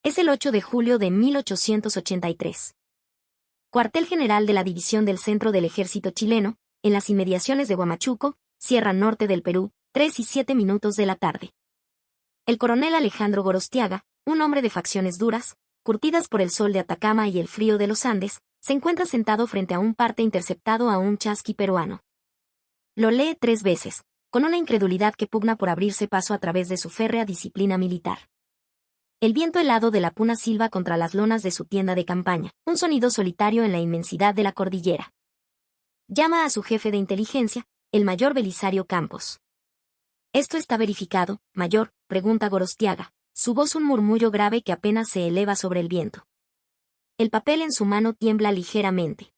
Es el 8 de julio de 1883. Cuartel general de la División del Centro del Ejército chileno, en las inmediaciones de Huamachuco, Sierra Norte del Perú, 3:07 de la tarde. El coronel Alejandro Gorostiaga, un hombre de facciones duras, curtidas por el sol de Atacama y el frío de los Andes, se encuentra sentado frente a un parte interceptado a un chasqui peruano. Lo lee 3 veces, con una incredulidad que pugna por abrirse paso a través de su férrea disciplina militar. El viento helado de la puna silba contra las lonas de su tienda de campaña, un sonido solitario en la inmensidad de la cordillera. Llama a su jefe de inteligencia, el mayor Belisario Campos. ¿Esto está verificado, mayor?, pregunta Gorostiaga, su voz un murmullo grave que apenas se eleva sobre el viento. El papel en su mano tiembla ligeramente.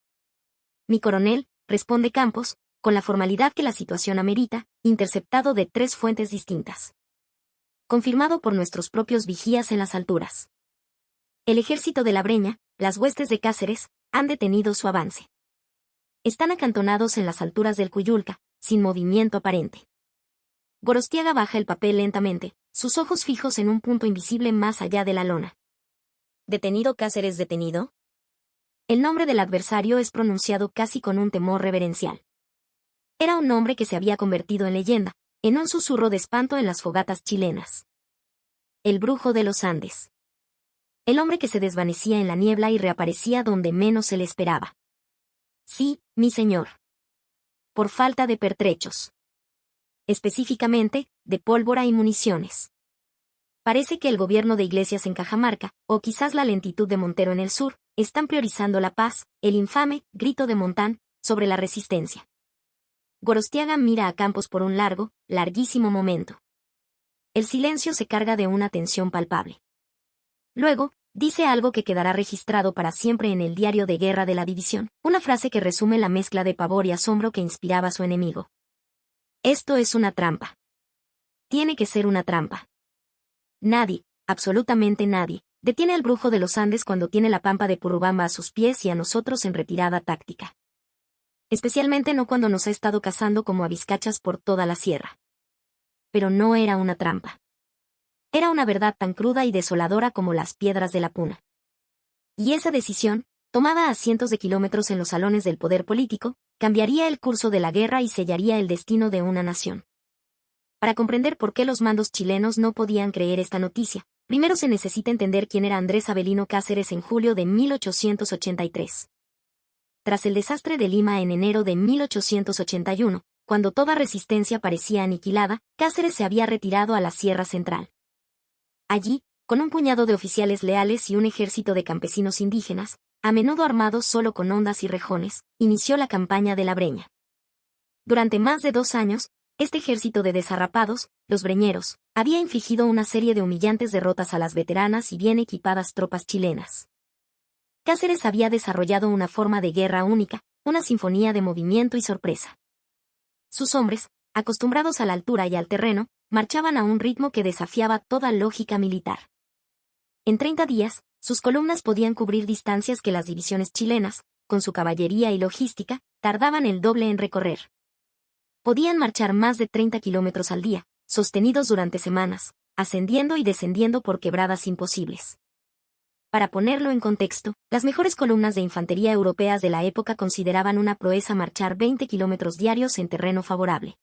Mi coronel, responde Campos, con la formalidad que la situación amerita, interceptado de 3 fuentes distintas. Confirmado por nuestros propios vigías en las alturas. El ejército de la Breña, las huestes de Cáceres, han detenido su avance. Están acantonados en las alturas del Cuyulca, sin movimiento aparente. Gorostiaga baja el papel lentamente, sus ojos fijos en un punto invisible más allá de la lona. ¿Detenido Cáceres detenido? El nombre del adversario es pronunciado casi con un temor reverencial. Era un nombre que se había convertido en leyenda, en un susurro de espanto en las fogatas chilenas. El brujo de los Andes. El hombre que se desvanecía en la niebla y reaparecía donde menos se le esperaba. Sí, mi señor. Por falta de pertrechos. Específicamente, de pólvora y municiones. Parece que el gobierno de Iglesias en Cajamarca, o quizás la lentitud de Montero en el sur, están priorizando la paz, el infame grito de Montán, sobre la resistencia. Gorostiaga mira a Campos por un larguísimo momento. El silencio se carga de una tensión palpable. Luego, dice algo que quedará registrado para siempre en el diario de guerra de la división, una frase que resume la mezcla de pavor y asombro que inspiraba a su enemigo. Esto es una trampa. Tiene que ser una trampa. Nadie, absolutamente nadie, detiene al brujo de los Andes cuando tiene la pampa de Purubamba a sus pies y a nosotros en retirada táctica. Especialmente no cuando nos ha estado cazando como a vizcachas por toda la sierra. Pero no era una trampa. Era una verdad tan cruda y desoladora como las piedras de la puna. Y esa decisión, tomada a cientos de kilómetros en los salones del poder político, cambiaría el curso de la guerra y sellaría el destino de una nación. Para comprender por qué los mandos chilenos no podían creer esta noticia, primero se necesita entender quién era Andrés Avelino Cáceres en julio de 1883. Tras el desastre de Lima en enero de 1881, cuando toda resistencia parecía aniquilada, Cáceres se había retirado a la Sierra Central. Allí, con un puñado de oficiales leales y un ejército de campesinos indígenas, a menudo armados solo con hondas y rejones, inició la campaña de la Breña. Durante más de 2 años, este ejército de desarrapados, los breñeros, había infligido una serie de humillantes derrotas a las veteranas y bien equipadas tropas chilenas. Cáceres había desarrollado una forma de guerra única, una sinfonía de movimiento y sorpresa. Sus hombres, acostumbrados a la altura y al terreno, marchaban a un ritmo que desafiaba toda lógica militar. En 30 días, sus columnas podían cubrir distancias que las divisiones chilenas, con su caballería y logística, tardaban el doble en recorrer. Podían marchar más de 30 kilómetros al día, sostenidos durante semanas, ascendiendo y descendiendo por quebradas imposibles. Para ponerlo en contexto, las mejores columnas de infantería europeas de la época consideraban una proeza marchar 20 kilómetros diarios en terreno favorable.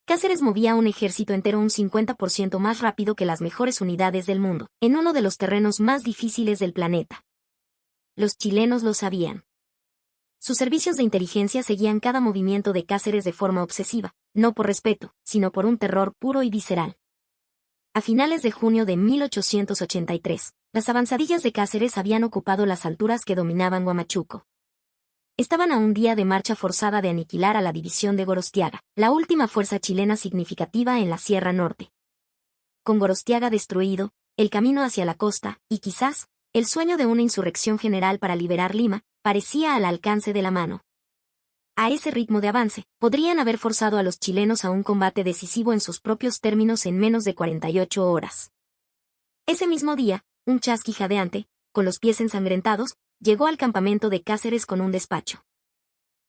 Cáceres movía un ejército entero un 50% más rápido que las mejores unidades del mundo, en uno de los terrenos más difíciles del planeta. Los chilenos lo sabían. Sus servicios de inteligencia seguían cada movimiento de Cáceres de forma obsesiva, no por respeto, sino por un terror puro y visceral. A finales de junio de 1883, las avanzadillas de Cáceres habían ocupado las alturas que dominaban Huamachuco. Estaban a un día de marcha forzada de aniquilar a la división de Gorostiaga, la última fuerza chilena significativa en la Sierra Norte. Con Gorostiaga destruido, el camino hacia la costa, y quizás, el sueño de una insurrección general para liberar Lima, parecía al alcance de la mano. A ese ritmo de avance, podrían haber forzado a los chilenos a un combate decisivo en sus propios términos en menos de 48 horas. Ese mismo día, un chasqui jadeante, con los pies ensangrentados, llegó al campamento de Cáceres con un despacho.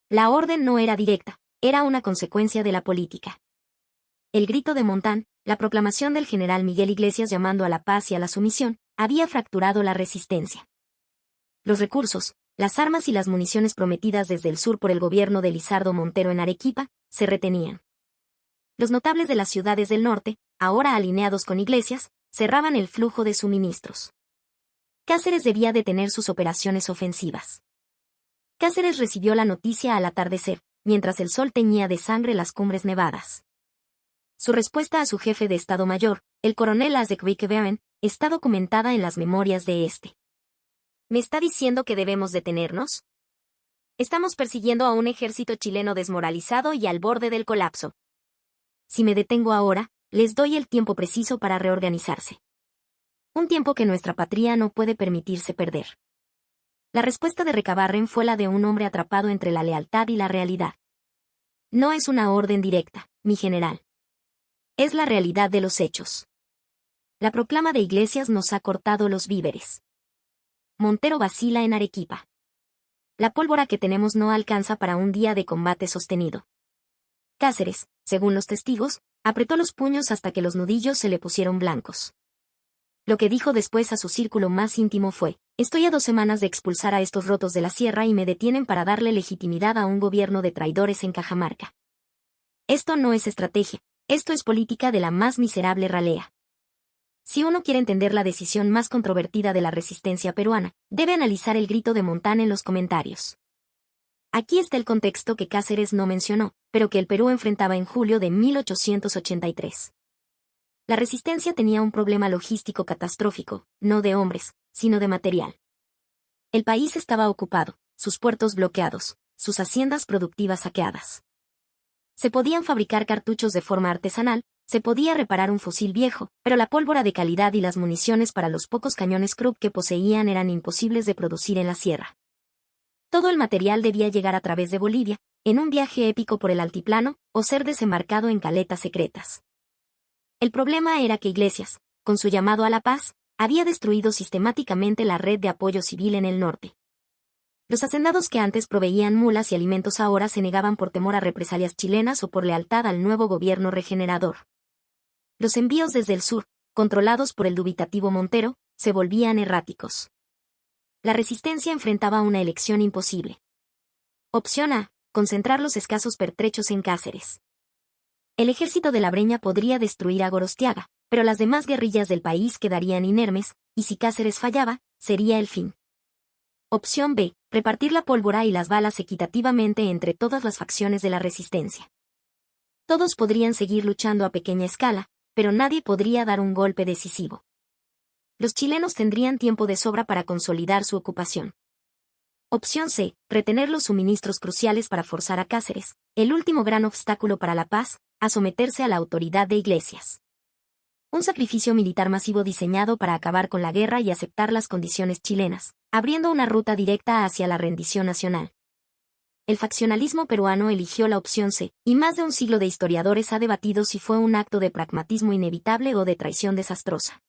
La orden no era directa, era una consecuencia de la política. El grito de Montán, la proclamación del general Miguel Iglesias llamando a la paz y a la sumisión, había fracturado la resistencia. Los recursos, las armas y las municiones prometidas desde el sur por el gobierno de Lizardo Montero en Arequipa, se retenían. Los notables de las ciudades del norte, ahora alineados con Iglesias, cerraban el flujo de suministros. Cáceres debía detener sus operaciones ofensivas. Cáceres recibió la noticia al atardecer, mientras el sol teñía de sangre las cumbres nevadas. Su respuesta a su jefe de Estado Mayor, el coronel Azekvike-Beren, está documentada en las memorias de este. ¿Me está diciendo que debemos detenernos? Estamos persiguiendo a un ejército chileno desmoralizado y al borde del colapso. Si me detengo ahora, les doy el tiempo preciso para reorganizarse. Un tiempo que nuestra patria no puede permitirse perder. La respuesta de Recabarren fue la de un hombre atrapado entre la lealtad y la realidad. No es una orden directa, mi general. Es la realidad de los hechos. La proclama de Iglesias nos ha cortado los víveres. Montero vacila en Arequipa. La pólvora que tenemos no alcanza para un día de combate sostenido. Cáceres, según los testigos, apretó los puños hasta que los nudillos se le pusieron blancos. Lo que dijo después a su círculo más íntimo fue: estoy a 2 semanas de expulsar a estos rotos de la sierra y me detienen para darle legitimidad a un gobierno de traidores en Cajamarca. Esto no es estrategia, esto es política de la más miserable ralea. Si uno quiere entender la decisión más controvertida de la resistencia peruana, debe analizar el grito de Montán en los comentarios. Aquí está el contexto que Cáceres no mencionó, pero que el Perú enfrentaba en julio de 1883. La resistencia tenía un problema logístico catastrófico, no de hombres, sino de material. El país estaba ocupado, sus puertos bloqueados, sus haciendas productivas saqueadas. Se podían fabricar cartuchos de forma artesanal, se podía reparar un fusil viejo, pero la pólvora de calidad y las municiones para los pocos cañones Krupp que poseían eran imposibles de producir en la sierra. Todo el material debía llegar a través de Bolivia, en un viaje épico por el altiplano, o ser desembarcado en caletas secretas. El problema era que Iglesias, con su llamado a la paz, había destruido sistemáticamente la red de apoyo civil en el norte. Los hacendados que antes proveían mulas y alimentos ahora se negaban por temor a represalias chilenas o por lealtad al nuevo gobierno regenerador. Los envíos desde el sur, controlados por el dubitativo Montero, se volvían erráticos. La resistencia enfrentaba una elección imposible. Opción A: concentrar los escasos pertrechos en Cáceres. El ejército de la Breña podría destruir a Gorostiaga, pero las demás guerrillas del país quedarían inermes, y si Cáceres fallaba, sería el fin. Opción B: repartir la pólvora y las balas equitativamente entre todas las facciones de la resistencia. Todos podrían seguir luchando a pequeña escala, pero nadie podría dar un golpe decisivo. Los chilenos tendrían tiempo de sobra para consolidar su ocupación. Opción C: retener los suministros cruciales para forzar a Cáceres, el último gran obstáculo para la paz, a someterse a la autoridad de Iglesias. Un sacrificio militar masivo diseñado para acabar con la guerra y aceptar las condiciones chilenas, abriendo una ruta directa hacia la rendición nacional. El faccionalismo peruano eligió la opción C, y más de un siglo de historiadores ha debatido si fue un acto de pragmatismo inevitable o de traición desastrosa.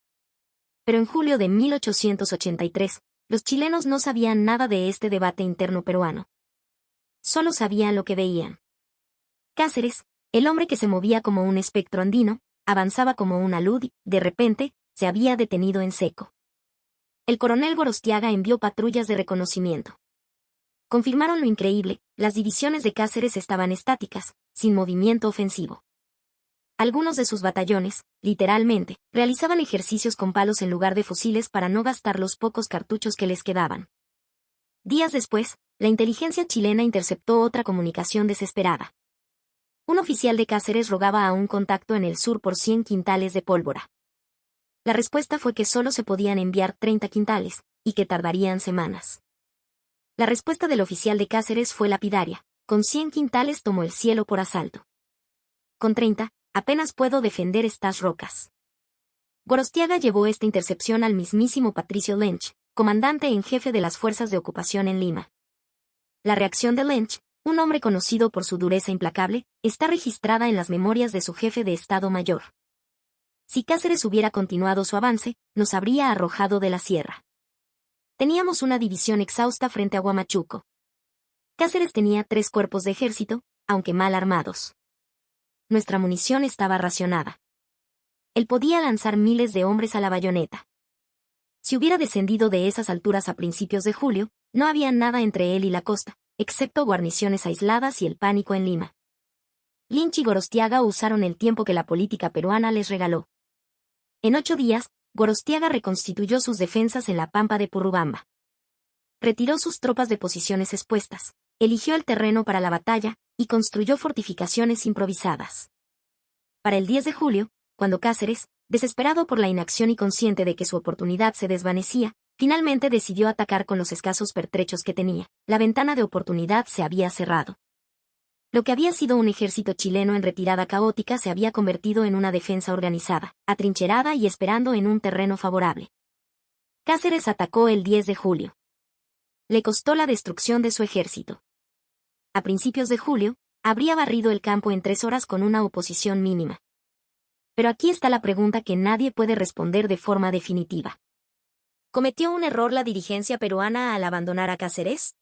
Pero en julio de 1883, los chilenos no sabían nada de este debate interno peruano. Solo sabían lo que veían. Cáceres, el hombre que se movía como un espectro andino, avanzaba como una luz y, de repente, se había detenido en seco. El coronel Gorostiaga envió patrullas de reconocimiento. Confirmaron lo increíble: las divisiones de Cáceres estaban estáticas, sin movimiento ofensivo. Algunos de sus batallones, literalmente, realizaban ejercicios con palos en lugar de fusiles para no gastar los pocos cartuchos que les quedaban. Días después, la inteligencia chilena interceptó otra comunicación desesperada. Un oficial de Cáceres rogaba a un contacto en el sur por 100 quintales de pólvora. La respuesta fue que solo se podían enviar 30 quintales, y que tardarían semanas. La respuesta del oficial de Cáceres fue lapidaria: con 100 quintales tomo el cielo por asalto. Con 30, apenas puedo defender estas rocas. Gorostiaga llevó esta intercepción al mismísimo Patricio Lench, comandante en jefe de las fuerzas de ocupación en Lima. La reacción de Lench, un hombre conocido por su dureza implacable, está registrada en las memorias de su jefe de Estado Mayor. Si Cáceres hubiera continuado su avance, nos habría arrojado de la sierra. Teníamos una división exhausta frente a Huamachuco. Cáceres tenía 3 cuerpos de ejército, aunque mal armados. Nuestra munición estaba racionada. Él podía lanzar miles de hombres a la bayoneta. Si hubiera descendido de esas alturas a principios de julio, no había nada entre él y la costa, excepto guarniciones aisladas y el pánico en Lima. Lynch y Gorostiaga usaron el tiempo que la política peruana les regaló. En 8 días, Gorostiaga reconstituyó sus defensas en la pampa de Purrubamba. Retiró sus tropas de posiciones expuestas, eligió el terreno para la batalla y construyó fortificaciones improvisadas. Para el 10 de julio, cuando Cáceres, desesperado por la inacción y consciente de que su oportunidad se desvanecía, finalmente decidió atacar con los escasos pertrechos que tenía, la ventana de oportunidad se había cerrado. Lo que había sido un ejército chileno en retirada caótica se había convertido en una defensa organizada, atrincherada y esperando en un terreno favorable. Cáceres atacó el 10 de julio. Le costó la destrucción de su ejército. A principios de julio, habría barrido el campo en 3 horas con una oposición mínima. Pero aquí está la pregunta que nadie puede responder de forma definitiva. ¿Cometió un error la dirigencia peruana al abandonar a Cáceres?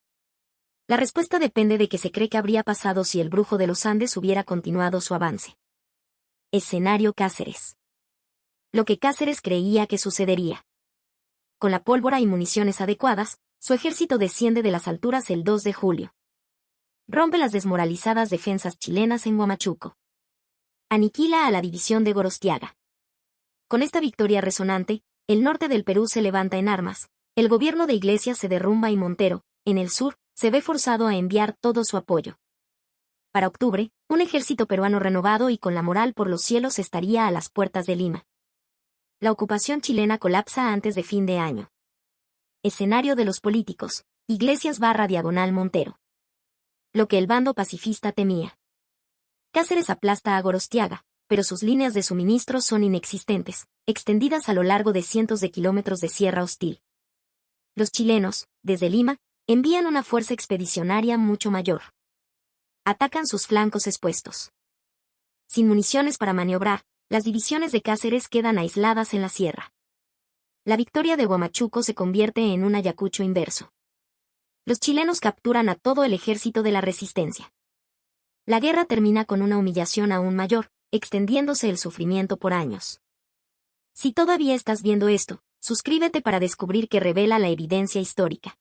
La respuesta depende de qué se cree que habría pasado si el Brujo de los Andes hubiera continuado su avance. Escenario Cáceres. Lo que Cáceres creía que sucedería. Con la pólvora y municiones adecuadas, su ejército desciende de las alturas el 2 de julio. Rompe las desmoralizadas defensas chilenas en Huamachuco. Aniquila a la división de Gorostiaga. Con esta victoria resonante, el norte del Perú se levanta en armas, el gobierno de Iglesias se derrumba y Montero, en el sur, se ve forzado a enviar todo su apoyo. Para octubre, un ejército peruano renovado y con la moral por los cielos estaría a las puertas de Lima. La ocupación chilena colapsa antes de fin de año. Escenario de los políticos, Iglesias / Montero. Lo que el bando pacifista temía. Cáceres aplasta a Gorostiaga, pero sus líneas de suministros son inexistentes, extendidas a lo largo de cientos de kilómetros de sierra hostil. Los chilenos, desde Lima, envían una fuerza expedicionaria mucho mayor. Atacan sus flancos expuestos. Sin municiones para maniobrar, las divisiones de Cáceres quedan aisladas en la sierra. La victoria de Huamachuco se convierte en un Ayacucho inverso. Los chilenos capturan a todo el ejército de la resistencia. La guerra termina con una humillación aún mayor, extendiéndose el sufrimiento por años. Si todavía estás viendo esto, suscríbete para descubrir que revela la evidencia histórica.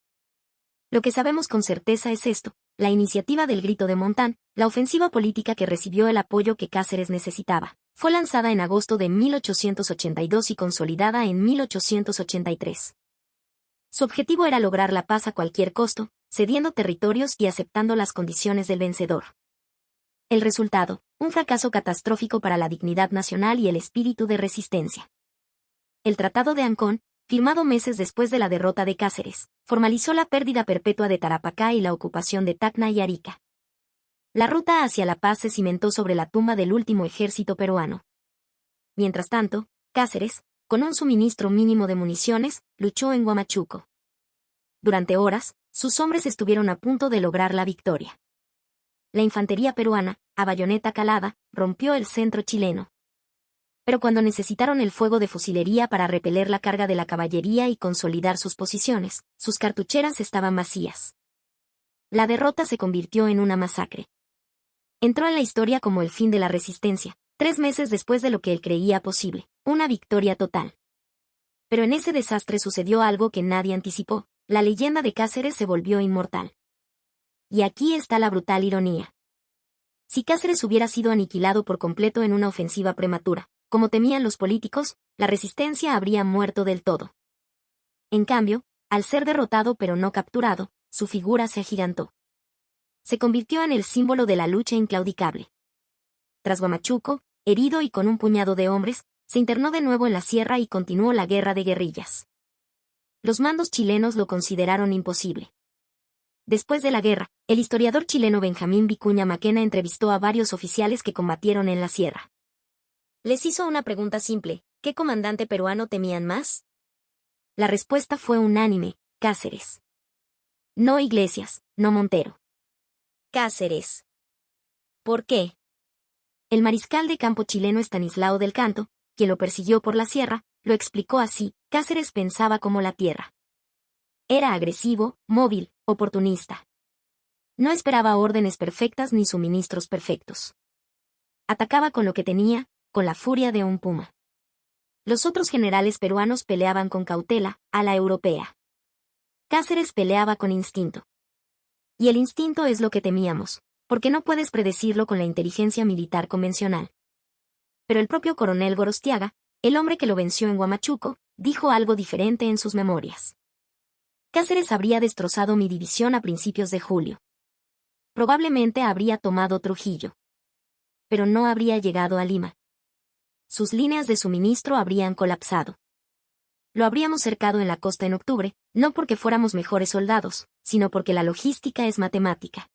Lo que sabemos con certeza es esto: la iniciativa del Grito de Montán, la ofensiva política que recibió el apoyo que Cáceres necesitaba, fue lanzada en agosto de 1882 y consolidada en 1883. Su objetivo era lograr la paz a cualquier costo, cediendo territorios y aceptando las condiciones del vencedor. El resultado, un fracaso catastrófico para la dignidad nacional y el espíritu de resistencia. El Tratado de Ancón, firmado meses después de la derrota de Cáceres, formalizó la pérdida perpetua de Tarapacá y la ocupación de Tacna y Arica. La ruta hacia la paz se cimentó sobre la tumba del último ejército peruano. Mientras tanto, Cáceres, con un suministro mínimo de municiones, luchó en Huamachuco. Durante horas, sus hombres estuvieron a punto de lograr la victoria. La infantería peruana, a bayoneta calada, rompió el centro chileno. Pero cuando necesitaron el fuego de fusilería para repeler la carga de la caballería y consolidar sus posiciones, sus cartucheras estaban vacías. La derrota se convirtió en una masacre. Entró en la historia como el fin de la resistencia, 3 meses después de lo que él creía posible, una victoria total. Pero en ese desastre sucedió algo que nadie anticipó: la leyenda de Cáceres se volvió inmortal. Y aquí está la brutal ironía. Si Cáceres hubiera sido aniquilado por completo en una ofensiva prematura, como temían los políticos, la resistencia habría muerto del todo. En cambio, al ser derrotado pero no capturado, su figura se agigantó. Se convirtió en el símbolo de la lucha inclaudicable. Tras Huamachuco, herido y con un puñado de hombres, se internó de nuevo en la sierra y continuó la guerra de guerrillas. Los mandos chilenos lo consideraron imposible. Después de la guerra, el historiador chileno Benjamín Vicuña Maquena entrevistó a varios oficiales que combatieron en la sierra. Les hizo una pregunta simple: ¿qué comandante peruano temían más? La respuesta fue unánime: Cáceres. No Iglesias, no Montero. Cáceres. ¿Por qué? El mariscal de campo chileno Estanislao del Canto, quien lo persiguió por la sierra, lo explicó así: Cáceres pensaba como la tierra. Era agresivo, móvil, oportunista. No esperaba órdenes perfectas ni suministros perfectos. Atacaba con lo que tenía, con la furia de un puma. Los otros generales peruanos peleaban con cautela, a la europea. Cáceres peleaba con instinto. Y el instinto es lo que temíamos, porque no puedes predecirlo con la inteligencia militar convencional. Pero el propio coronel Gorostiaga, el hombre que lo venció en Huamachuco, dijo algo diferente en sus memorias. Cáceres habría destrozado mi división a principios de julio. Probablemente habría tomado Trujillo. Pero no habría llegado a Lima. Sus líneas de suministro habrían colapsado. Lo habríamos cercado en la costa en octubre, no porque fuéramos mejores soldados, sino porque la logística es matemática.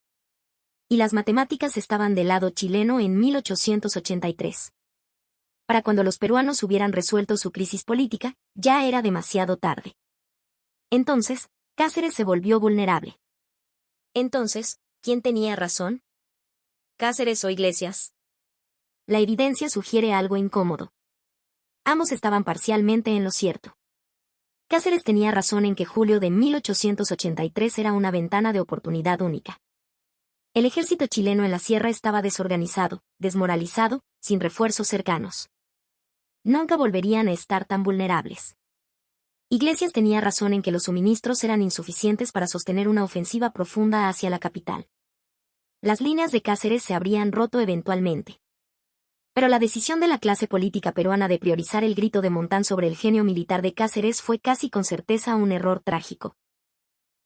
Y las matemáticas estaban del lado chileno en 1883. Para cuando los peruanos hubieran resuelto su crisis política, ya era demasiado tarde. Entonces, Cáceres se volvió vulnerable. Entonces, ¿quién tenía razón? ¿Cáceres o Iglesias? La evidencia sugiere algo incómodo. Ambos estaban parcialmente en lo cierto. Cáceres tenía razón en que julio de 1883 era una ventana de oportunidad única. El ejército chileno en la sierra estaba desorganizado, desmoralizado, sin refuerzos cercanos. Nunca volverían a estar tan vulnerables. Iglesias tenía razón en que los suministros eran insuficientes para sostener una ofensiva profunda hacia la capital. Las líneas de Cáceres se habrían roto eventualmente. Pero la decisión de la clase política peruana de priorizar el grito de Montán sobre el genio militar de Cáceres fue casi con certeza un error trágico.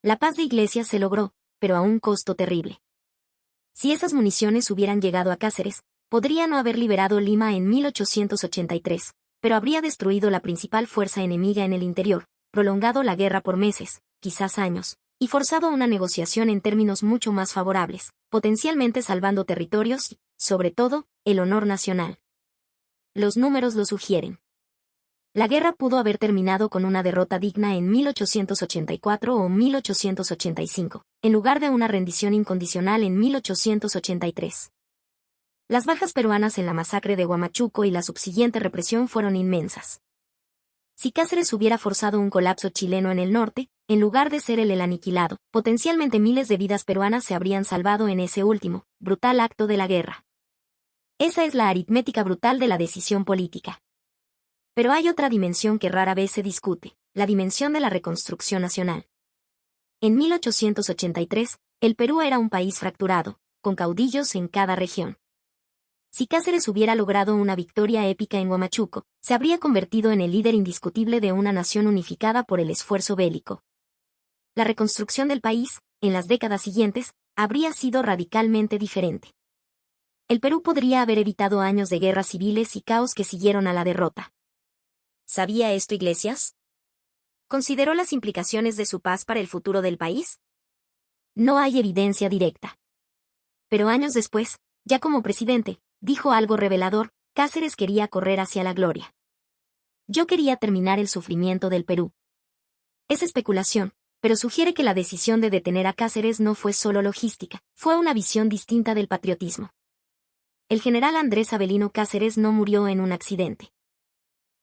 La paz de Iglesias se logró, pero a un costo terrible. Si esas municiones hubieran llegado a Cáceres, podría no haber liberado Lima en 1883, pero habría destruido la principal fuerza enemiga en el interior, prolongado la guerra por meses, quizás años, y forzado una negociación en términos mucho más favorables, potencialmente salvando territorios y, sobre todo, el honor nacional. Los números lo sugieren. La guerra pudo haber terminado con una derrota digna en 1884 o 1885, en lugar de una rendición incondicional en 1883. Las bajas peruanas en la masacre de Huamachuco y la subsiguiente represión fueron inmensas. Si Cáceres hubiera forzado un colapso chileno en el norte, en lugar de ser el aniquilado, potencialmente miles de vidas peruanas se habrían salvado en ese último, brutal acto de la guerra. Esa es la aritmética brutal de la decisión política. Pero hay otra dimensión que rara vez se discute, la dimensión de la reconstrucción nacional. En 1883, el Perú era un país fracturado, con caudillos en cada región. Si Cáceres hubiera logrado una victoria épica en Huamachuco, se habría convertido en el líder indiscutible de una nación unificada por el esfuerzo bélico. La reconstrucción del país, en las décadas siguientes, habría sido radicalmente diferente. El Perú podría haber evitado años de guerras civiles y caos que siguieron a la derrota. ¿Sabía esto Iglesias? ¿Consideró las implicaciones de su paz para el futuro del país? No hay evidencia directa. Pero años después, ya como presidente, dijo algo revelador: Cáceres quería correr hacia la gloria. Yo quería terminar el sufrimiento del Perú. Es especulación, pero sugiere que la decisión de detener a Cáceres no fue solo logística, fue una visión distinta del patriotismo. El general Andrés Avelino Cáceres no murió en un accidente.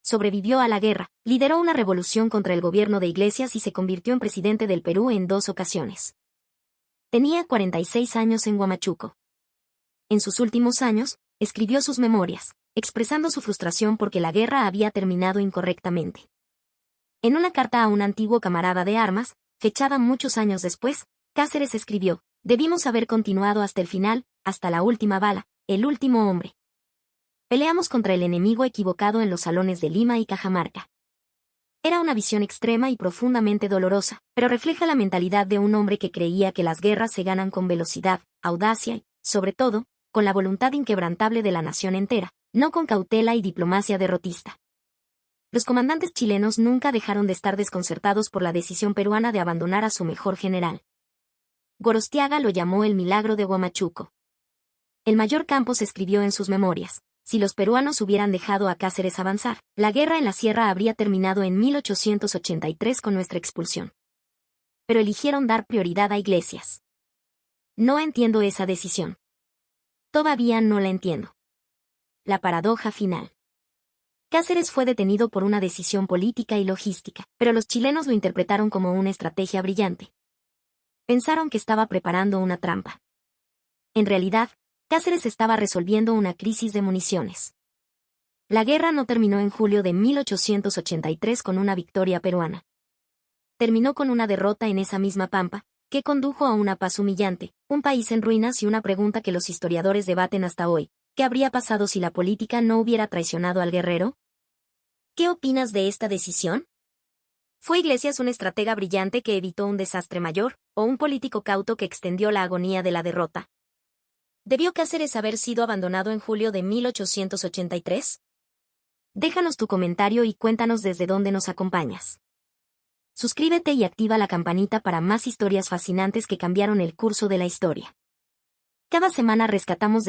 Sobrevivió a la guerra, lideró una revolución contra el gobierno de Iglesias y se convirtió en presidente del Perú en 2 ocasiones. Tenía 46 años en Huamachuco. En sus últimos años, escribió sus memorias, expresando su frustración porque la guerra había terminado incorrectamente. En una carta a un antiguo camarada de armas, fechada muchos años después, Cáceres escribió: debimos haber continuado hasta el final, hasta la última bala, el último hombre. Peleamos contra el enemigo equivocado en los salones de Lima y Cajamarca. Era una visión extrema y profundamente dolorosa, pero refleja la mentalidad de un hombre que creía que las guerras se ganan con velocidad, audacia y, sobre todo, con la voluntad inquebrantable de la nación entera, no con cautela y diplomacia derrotista. Los comandantes chilenos nunca dejaron de estar desconcertados por la decisión peruana de abandonar a su mejor general. Gorostiaga lo llamó el milagro de Huamachuco. El mayor Campos escribió en sus memorias: si los peruanos hubieran dejado a Cáceres avanzar, la guerra en la sierra habría terminado en 1883 con nuestra expulsión. Pero eligieron dar prioridad a Iglesias. No entiendo esa decisión. Todavía no la entiendo. La paradoja final. Cáceres fue detenido por una decisión política y logística, pero los chilenos lo interpretaron como una estrategia brillante. Pensaron que estaba preparando una trampa. En realidad, Cáceres estaba resolviendo una crisis de municiones. La guerra no terminó en julio de 1883 con una victoria peruana. Terminó con una derrota en esa misma pampa, que condujo a una paz humillante, un país en ruinas y una pregunta que los historiadores debaten hasta hoy: ¿qué habría pasado si la política no hubiera traicionado al guerrero? ¿Qué opinas de esta decisión? ¿Fue Iglesias un estratega brillante que evitó un desastre mayor, o un político cauto que extendió la agonía de la derrota? ¿Debió Cáceres haber sido abandonado en julio de 1883? Déjanos tu comentario y cuéntanos desde dónde nos acompañas. Suscríbete y activa la campanita para más historias fascinantes que cambiaron el curso de la historia. Cada semana rescatamos